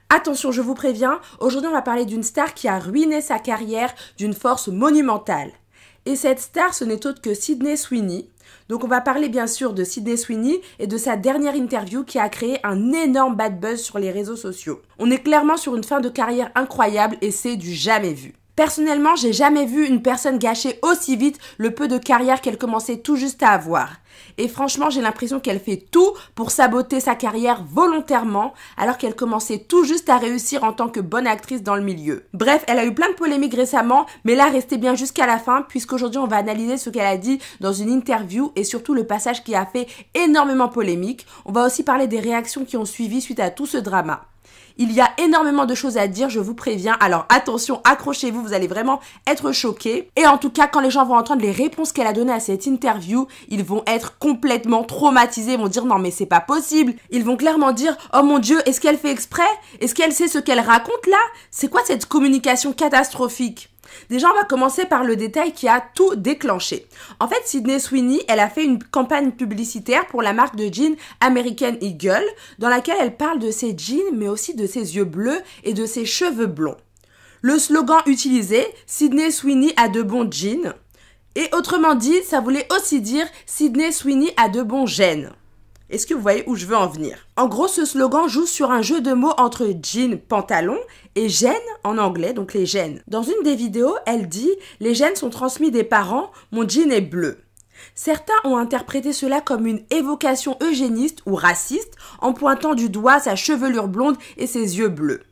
Attention, je vous préviens, aujourd'hui on va parler d'une star qui a ruiné sa carrière d'une force monumentale. Et cette star, ce n'est autre que Sydney Sweeney. Donc on va parler bien sûr de Sydney Sweeney et de sa dernière interview qui a créé un énorme bad buzz sur les réseaux sociaux. On est clairement sur une fin de carrière incroyable et c'est du jamais vu. Personnellement, j'ai jamais vu une personne gâcher aussi vite le peu de carrière qu'elle commençait tout juste à avoir. Et franchement, j'ai l'impression qu'elle fait tout pour saboter sa carrière volontairement, alors qu'elle commençait tout juste à réussir en tant que bonne actrice dans le milieu. Bref, elle a eu plein de polémiques récemment, mais là, restez bien jusqu'à la fin, puisqu'aujourd'hui, on va analyser ce qu'elle a dit dans une interview et surtout le passage qui a fait énormément polémique. On va aussi parler des réactions qui ont suivi suite à tout ce drama. Il y a énormément de choses à dire, je vous préviens. Alors attention, accrochez-vous, vous allez vraiment être choqués. Et en tout cas, quand les gens vont entendre les réponses qu'elle a données à cette interview, ils vont être complètement traumatisés. Ils vont dire non mais c'est pas possible. Ils vont clairement dire oh mon Dieu, est-ce qu'elle fait exprès? Est-ce qu'elle sait ce qu'elle raconte là? C'est quoi cette communication catastrophique? Déjà, on va commencer par le détail qui a tout déclenché. En fait, Sydney Sweeney, elle a fait une campagne publicitaire pour la marque de jeans American Eagle, dans laquelle elle parle de ses jeans, mais aussi de ses yeux bleus et de ses cheveux blonds. Le slogan utilisé, Sydney Sweeney a de bons jeans. Et autrement dit, ça voulait aussi dire Sydney Sweeney a de bons gènes. Est-ce que vous voyez où je veux en venir? En gros, ce slogan joue sur un jeu de mots entre jean, pantalon et gènes en anglais, donc les gènes. Dans une des vidéos, elle dit « Les gènes sont transmis des parents, mon jean est bleu ». Certains ont interprété cela comme une évocation eugéniste ou raciste en pointant du doigt sa chevelure blonde et ses yeux bleus.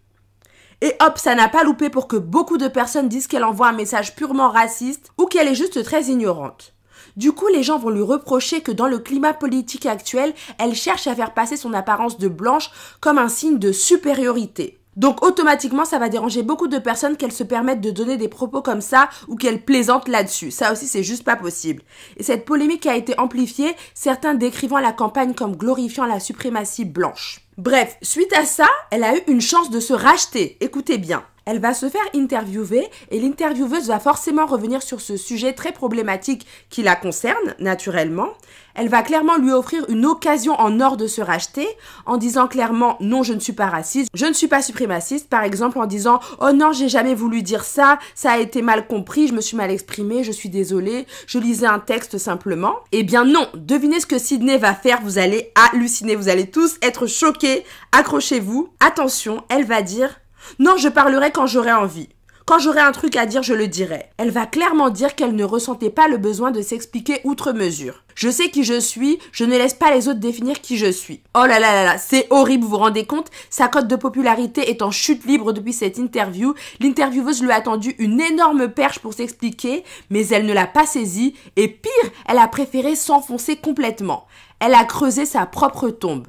Et hop, ça n'a pas loupé pour que beaucoup de personnes disent qu'elle envoie un message purement raciste ou qu'elle est juste très ignorante. Du coup, les gens vont lui reprocher que dans le climat politique actuel, elle cherche à faire passer son apparence de blanche comme un signe de supériorité. Donc automatiquement, ça va déranger beaucoup de personnes qu'elle se permettent de donner des propos comme ça ou qu'elle plaisante là-dessus. Ça aussi, c'est juste pas possible. Et cette polémique a été amplifiée, certains décrivant la campagne comme glorifiant la suprématie blanche. Bref, suite à ça, elle a eu une chance de se racheter. Écoutez bien. Elle va se faire interviewer et l'intervieweuse va forcément revenir sur ce sujet très problématique qui la concerne, naturellement. Elle va clairement lui offrir une occasion en or de se racheter en disant clairement « Non, je ne suis pas raciste, je ne suis pas suprémaciste », par exemple en disant « Oh non, j'ai jamais voulu dire ça, ça a été mal compris, je me suis mal exprimée, je suis désolée, je lisais un texte simplement ». Eh bien non, devinez ce que Sydney va faire, vous allez halluciner, vous allez tous être choqués, accrochez-vous. Attention, elle va dire « Non, je parlerai quand j'aurai envie. Quand j'aurai un truc à dire, je le dirai. » Elle va clairement dire qu'elle ne ressentait pas le besoin de s'expliquer outre mesure. « Je sais qui je suis, je ne laisse pas les autres définir qui je suis. » Oh là là là là, c'est horrible, vous vous rendez compte? Sa cote de popularité est en chute libre depuis cette interview. L'intervieweuse lui a tendu une énorme perche pour s'expliquer, mais elle ne l'a pas saisie. Et pire, elle a préféré s'enfoncer complètement. Elle a creusé sa propre tombe.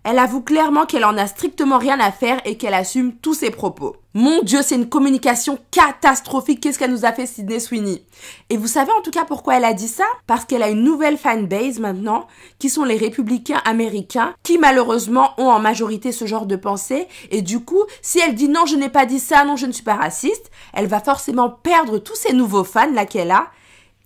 Elle avoue clairement qu'elle en a strictement rien à faire et qu'elle assume tous ses propos. Mon Dieu, c'est une communication catastrophique. Qu'est-ce qu'elle nous a fait, Sydney Sweeney? Et vous savez en tout cas pourquoi elle a dit ça? Parce qu'elle a une nouvelle fanbase maintenant, qui sont les républicains américains, qui malheureusement ont en majorité ce genre de pensée. Et du coup, si elle dit non, je n'ai pas dit ça, non, je ne suis pas raciste, elle va forcément perdre tous ces nouveaux fans là qu'elle a.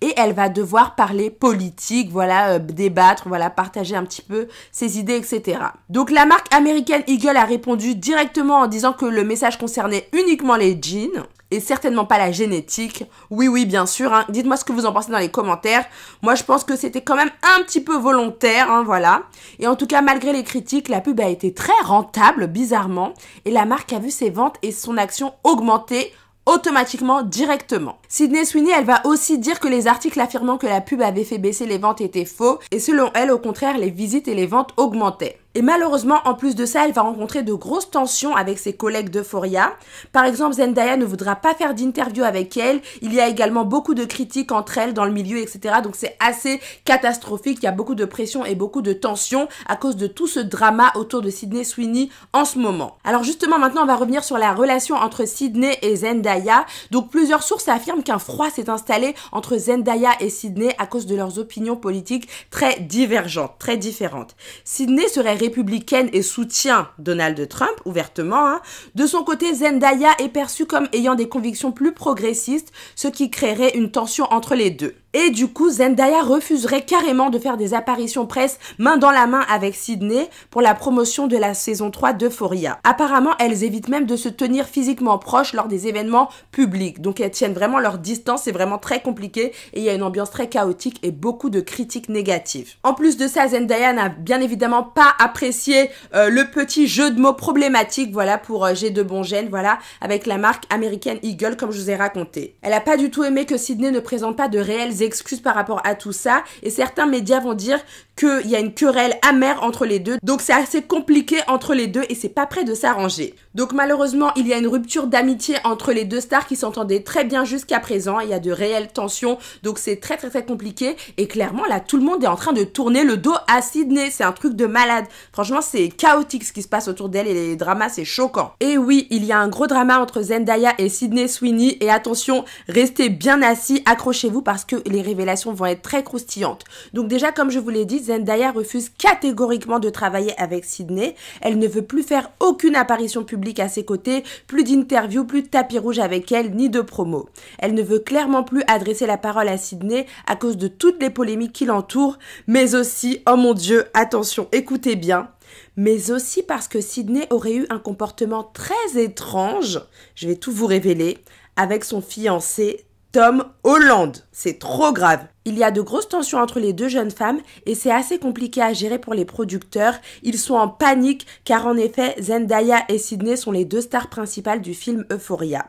Et elle va devoir parler politique, voilà, débattre, voilà, partager un petit peu ses idées, etc. Donc la marque American Eagle a répondu directement en disant que le message concernait uniquement les jeans et certainement pas la génétique. Oui, oui, bien sûr, hein. Dites-moi ce que vous en pensez dans les commentaires. Moi, je pense que c'était quand même un petit peu volontaire, hein, voilà. Et en tout cas, malgré les critiques, la pub a été très rentable, bizarrement. Et la marque a vu ses ventes et son action augmenter automatiquement, directement. Sydney Sweeney, elle va aussi dire que les articles affirmant que la pub avait fait baisser les ventes étaient faux et selon elle, au contraire, les visites et les ventes augmentaient. Et malheureusement, en plus de ça, elle va rencontrer de grosses tensions avec ses collègues d'Euphoria. Par exemple, Zendaya ne voudra pas faire d'interview avec elle. Il y a également beaucoup de critiques entre elles dans le milieu, etc. Donc c'est assez catastrophique. Il y a beaucoup de pression et beaucoup de tensions à cause de tout ce drama autour de Sydney Sweeney en ce moment. Alors justement, maintenant, on va revenir sur la relation entre Sydney et Zendaya. Donc plusieurs sources affirment qu'un froid s'est installé entre Zendaya et Sydney à cause de leurs opinions politiques très divergentes, très différentes. Sydney serait républicaine et soutient Donald Trump ouvertement, hein. De son côté, Zendaya est perçue comme ayant des convictions plus progressistes, ce qui créerait une tension entre les deux. Et du coup, Zendaya refuserait carrément de faire des apparitions presse main dans la main avec Sydney pour la promotion de la saison 3 d'Euphoria. Apparemment, elles évitent même de se tenir physiquement proches lors des événements publics. Donc elles tiennent vraiment leur distance, c'est vraiment très compliqué et il y a une ambiance très chaotique et beaucoup de critiques négatives. En plus de ça, Zendaya n'a bien évidemment pas apprécié le petit jeu de mots problématique, voilà, pour J'ai de bons gènes, voilà, avec la marque American Eagle comme je vous ai raconté. Elle a pas du tout aimé que Sydney ne présente pas de réelles excuses par rapport à tout ça et certains médias vont dire qu'il y a une querelle amère entre les deux, donc c'est assez compliqué entre les deux et c'est pas près de s'arranger. Donc malheureusement, il y a une rupture d'amitié entre les deux stars qui s'entendaient très bien jusqu'à présent, il y a de réelles tensions, donc c'est très compliqué et clairement là tout le monde est en train de tourner le dos à Sydney, c'est un truc de malade. Franchement, c'est chaotique ce qui se passe autour d'elle et les dramas, c'est choquant. Et oui, il y a un gros drama entre Zendaya et Sydney Sweeney et attention, restez bien assis, accrochez-vous parce que les révélations vont être très croustillantes. Donc déjà, comme je vous l'ai dit, Zendaya refuse catégoriquement de travailler avec Sydney. Elle ne veut plus faire aucune apparition publique à ses côtés, plus d'interviews, plus de tapis rouge avec elle, ni de promo. Elle ne veut clairement plus adresser la parole à Sydney à cause de toutes les polémiques qui l'entourent, mais aussi, oh mon Dieu, attention, écoutez bien, mais aussi parce que Sydney aurait eu un comportement très étrange, je vais tout vous révéler, avec son fiancé Tom Holland. C'est trop grave. Il y a de grosses tensions entre les deux jeunes femmes et c'est assez compliqué à gérer pour les producteurs. Ils sont en panique car en effet, Zendaya et Sydney sont les deux stars principales du film Euphoria.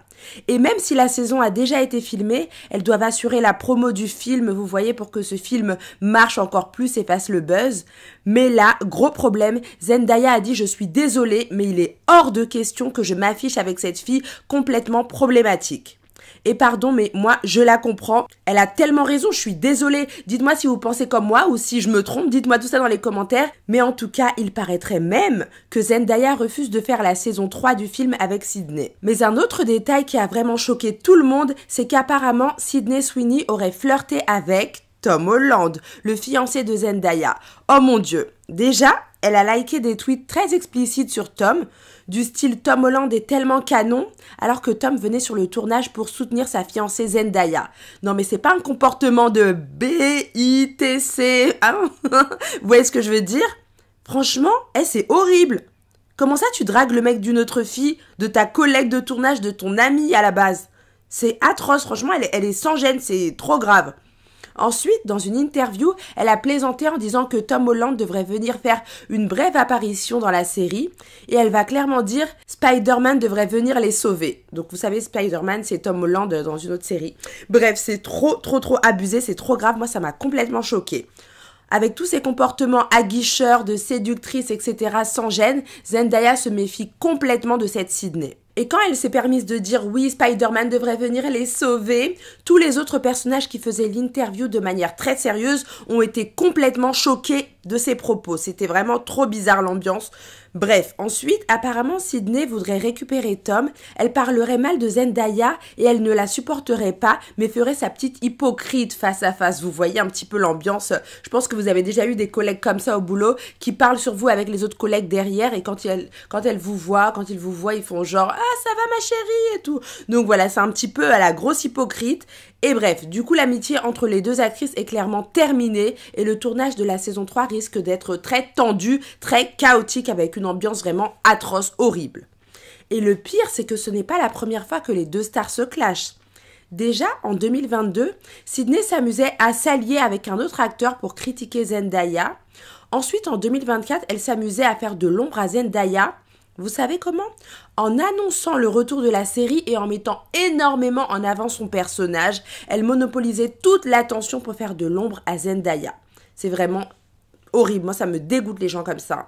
Et même si la saison a déjà été filmée, elles doivent assurer la promo du film, vous voyez, pour que ce film marche encore plus et fasse le buzz. Mais là, gros problème, Zendaya a dit « Je suis désolée, mais il est hors de question que je m'affiche avec cette fille complètement problématique. » Et pardon, mais moi, je la comprends. Elle a tellement raison, je suis désolée. Dites-moi si vous pensez comme moi ou si je me trompe. Dites-moi tout ça dans les commentaires. Mais en tout cas, il paraîtrait même que Zendaya refuse de faire la saison 3 du film avec Sydney. Mais un autre détail qui a vraiment choqué tout le monde, c'est qu'apparemment, Sydney Sweeney aurait flirté avec Tom Holland, le fiancé de Zendaya. Oh mon Dieu. Déjà, elle a liké des tweets très explicites sur Tom, du style Tom Holland est tellement canon, alors que Tom venait sur le tournage pour soutenir sa fiancée Zendaya. Non mais c'est pas un comportement de BITC, hein. Vous voyez ce que je veux dire? Franchement, c'est horrible. Comment ça tu dragues le mec d'une autre fille, de ta collègue de tournage, de ton amie à la base? C'est atroce, franchement, elle est sans gêne, c'est trop grave. Ensuite, dans une interview, elle a plaisanté en disant que Tom Holland devrait venir faire une brève apparition dans la série et elle va clairement dire Spider-Man devrait venir les sauver. Donc vous savez, Spider-Man, c'est Tom Holland dans une autre série. Bref, c'est trop abusé, c'est trop grave. Moi, ça m'a complètement choquée. Avec tous ces comportements aguicheurs, de séductrice, etc. sans gêne, Zendaya se méfie complètement de cette Sydney. Et quand elle s'est permise de dire oui, Spider-Man devrait venir les sauver, tous les autres personnages qui faisaient l'interview de manière très sérieuse ont été complètement choqués de ses propos. C'était vraiment trop bizarre l'ambiance. Bref, ensuite, apparemment, Sydney voudrait récupérer Tom. Elle parlerait mal de Zendaya et elle ne la supporterait pas, mais ferait sa petite hypocrite face à face. Vous voyez un petit peu l'ambiance. Je pense que vous avez déjà eu des collègues comme ça au boulot qui parlent sur vous avec les autres collègues derrière et quand ils vous voient, ils font genre « Ah, ça va ma chérie » et tout. Donc voilà, c'est un petit peu à la grosse hypocrite. Et bref, du coup, l'amitié entre les deux actrices est clairement terminée et le tournage de la saison 3 risque d'être très tendu, très chaotique avec une ambiance vraiment atroce, horrible. Et le pire, c'est que ce n'est pas la première fois que les deux stars se clashent. Déjà, en 2022, Sydney s'amusait à s'allier avec un autre acteur pour critiquer Zendaya. Ensuite, en 2024, elle s'amusait à faire de l'ombre à Zendaya. Vous savez comment? En annonçant le retour de la série et en mettant énormément en avant son personnage, elle monopolisait toute l'attention pour faire de l'ombre à Zendaya. C'est vraiment horrible, moi ça me dégoûte les gens comme ça.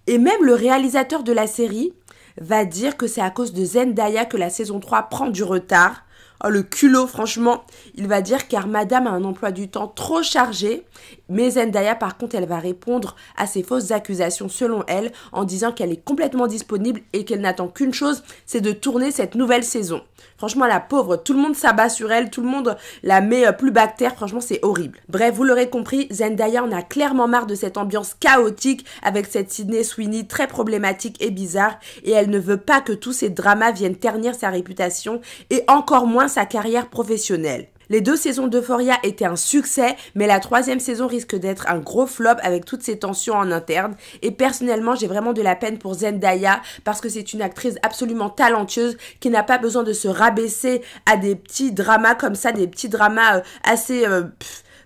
Et même le réalisateur de la série va dire que c'est à cause de Zendaya que la saison 3 prend du retard. Oh, le culot, franchement, il va dire car madame a un emploi du temps trop chargé. Mais Zendaya, par contre, elle va répondre à ces fausses accusations selon elle en disant qu'elle est complètement disponible et qu'elle n'attend qu'une chose, c'est de tourner cette nouvelle saison. Franchement, la pauvre, tout le monde s'abat sur elle, tout le monde la met plus bactère, franchement, c'est horrible. Bref, vous l'aurez compris, Zendaya en a clairement marre de cette ambiance chaotique avec cette Sydney Sweeney très problématique et bizarre et elle ne veut pas que tous ces dramas viennent ternir sa réputation et encore moins sa carrière professionnelle. Les 2 saisons d'Euphoria étaient un succès, mais la 3e saison risque d'être un gros flop avec toutes ces tensions en interne. Et personnellement, j'ai vraiment de la peine pour Zendaya parce que c'est une actrice absolument talentueuse qui n'a pas besoin de se rabaisser à des petits dramas comme ça, des petits dramas assez...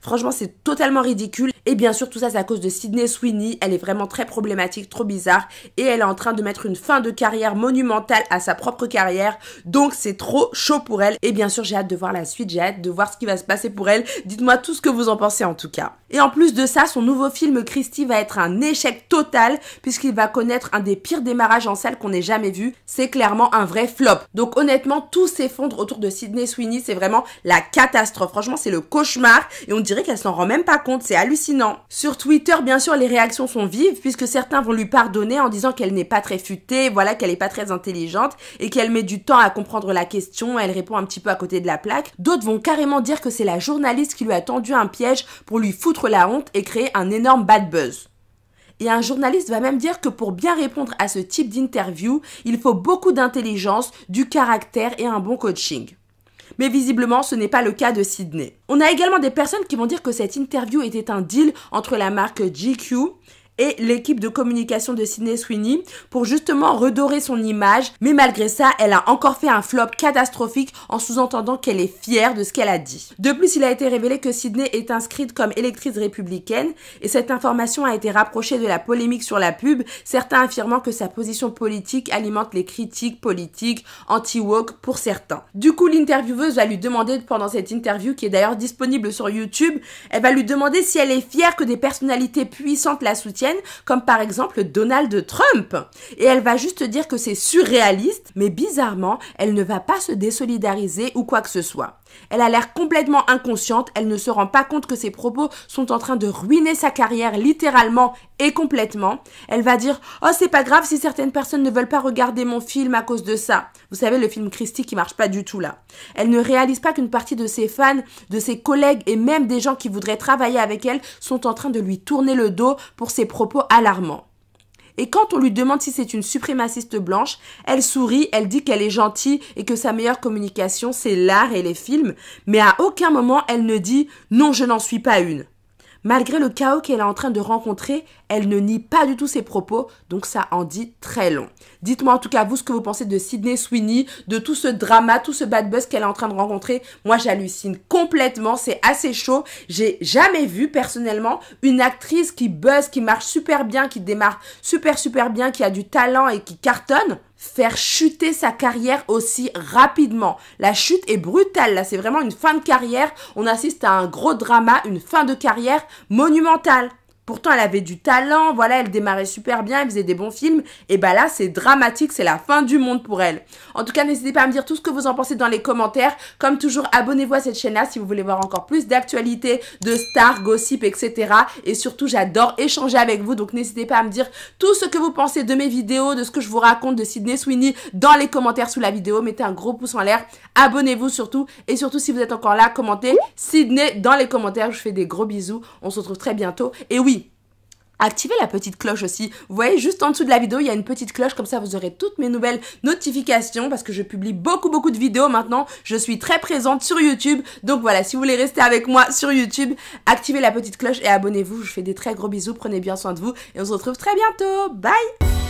Franchement, c'est totalement ridicule. Et bien sûr, tout ça, c'est à cause de Sydney Sweeney. Elle est vraiment très problématique, trop bizarre. Et elle est en train de mettre une fin de carrière monumentale à sa propre carrière. Donc, c'est trop chaud pour elle. Et bien sûr, j'ai hâte de voir la suite. J'ai hâte de voir ce qui va se passer pour elle. Dites-moi tout ce que vous en pensez en tout cas. Et en plus de ça, son nouveau film Christy va être un échec total puisqu'il va connaître un des pires démarrages en salle qu'on ait jamais vu. C'est clairement un vrai flop. Donc honnêtement, tout s'effondre autour de Sydney Sweeney. C'est vraiment la catastrophe. Franchement, c'est le cauchemar. Et on dirait qu'elle s'en rend même pas compte. C'est hallucinant. Sur Twitter, bien sûr, les réactions sont vives puisque certains vont lui pardonner en disant qu'elle n'est pas très futée, voilà, qu'elle est pas très intelligente et qu'elle met du temps à comprendre la question. Elle répond un petit peu à côté de la plaque. D'autres vont carrément dire que c'est la journaliste qui lui a tendu un piège pour lui foutre la honte et créer un énorme bad buzz. Et un journaliste va même dire que pour bien répondre à ce type d'interview, il faut beaucoup d'intelligence, du caractère et un bon coaching. Mais visiblement, ce n'est pas le cas de Sydney. On a également des personnes qui vont dire que cette interview était un deal entre la marque GQ et l'équipe de communication de Sydney Sweeney pour justement redorer son image. Mais malgré ça, elle a encore fait un flop catastrophique en sous-entendant qu'elle est fière de ce qu'elle a dit. De plus, il a été révélé que Sydney est inscrite comme électrice républicaine et cette information a été rapprochée de la polémique sur la pub, certains affirmant que sa position politique alimente les critiques politiques anti-woke pour certains. Du coup, l'intervieweuse va lui demander pendant cette interview, qui est d'ailleurs disponible sur YouTube, elle va lui demander si elle est fière que des personnalités puissantes la soutiennent, comme par exemple Donald Trump. Et elle va juste dire que c'est surréaliste, mais bizarrement, elle ne va pas se désolidariser ou quoi que ce soit. Elle a l'air complètement inconsciente, elle ne se rend pas compte que ses propos sont en train de ruiner sa carrière littéralement et complètement. Elle va dire « Oh, c'est pas grave si certaines personnes ne veulent pas regarder mon film à cause de ça. » Vous savez, le film Christy qui marche pas du tout là. Elle ne réalise pas qu'une partie de ses fans, de ses collègues et même des gens qui voudraient travailler avec elle sont en train de lui tourner le dos pour ses propos alarmants. Et quand on lui demande si c'est une suprémaciste blanche, elle sourit, elle dit qu'elle est gentille et que sa meilleure communication, c'est l'art et les films, mais à aucun moment elle ne dit « non, je n'en suis pas une ». Malgré le chaos qu'elle est en train de rencontrer, elle ne nie pas du tout ses propos, donc ça en dit très long. Dites-moi en tout cas vous ce que vous pensez de Sydney Sweeney, de tout ce drama, tout ce bad buzz qu'elle est en train de rencontrer. Moi j'hallucine complètement, c'est assez chaud. J'ai jamais vu personnellement une actrice qui buzz, qui marche super bien, qui démarre super bien, qui a du talent et qui cartonne, faire chuter sa carrière aussi rapidement. La chute est brutale, là, c'est vraiment une fin de carrière. On assiste à un gros drama, une fin de carrière monumentale. Pourtant, elle avait du talent, voilà, elle démarrait super bien, elle faisait des bons films. Et bah là, c'est dramatique, c'est la fin du monde pour elle. En tout cas, n'hésitez pas à me dire tout ce que vous en pensez dans les commentaires. Comme toujours, abonnez-vous à cette chaîne-là si vous voulez voir encore plus d'actualités, de stars, gossip, etc. Et surtout, j'adore échanger avec vous, donc n'hésitez pas à me dire tout ce que vous pensez de mes vidéos, de ce que je vous raconte de Sydney Sweeney dans les commentaires sous la vidéo. Mettez un gros pouce en l'air, abonnez-vous surtout. Et surtout, si vous êtes encore là, commentez Sydney dans les commentaires. Je vous fais des gros bisous. On se retrouve très bientôt. Et oui, activez la petite cloche aussi. Vous voyez, juste en dessous de la vidéo, il y a une petite cloche. Comme ça, vous aurez toutes mes nouvelles notifications parce que je publie beaucoup de vidéos maintenant. Je suis très présente sur YouTube. Donc voilà, si vous voulez rester avec moi sur YouTube, activez la petite cloche et abonnez-vous. Je vous fais des très gros bisous. Prenez bien soin de vous et on se retrouve très bientôt. Bye!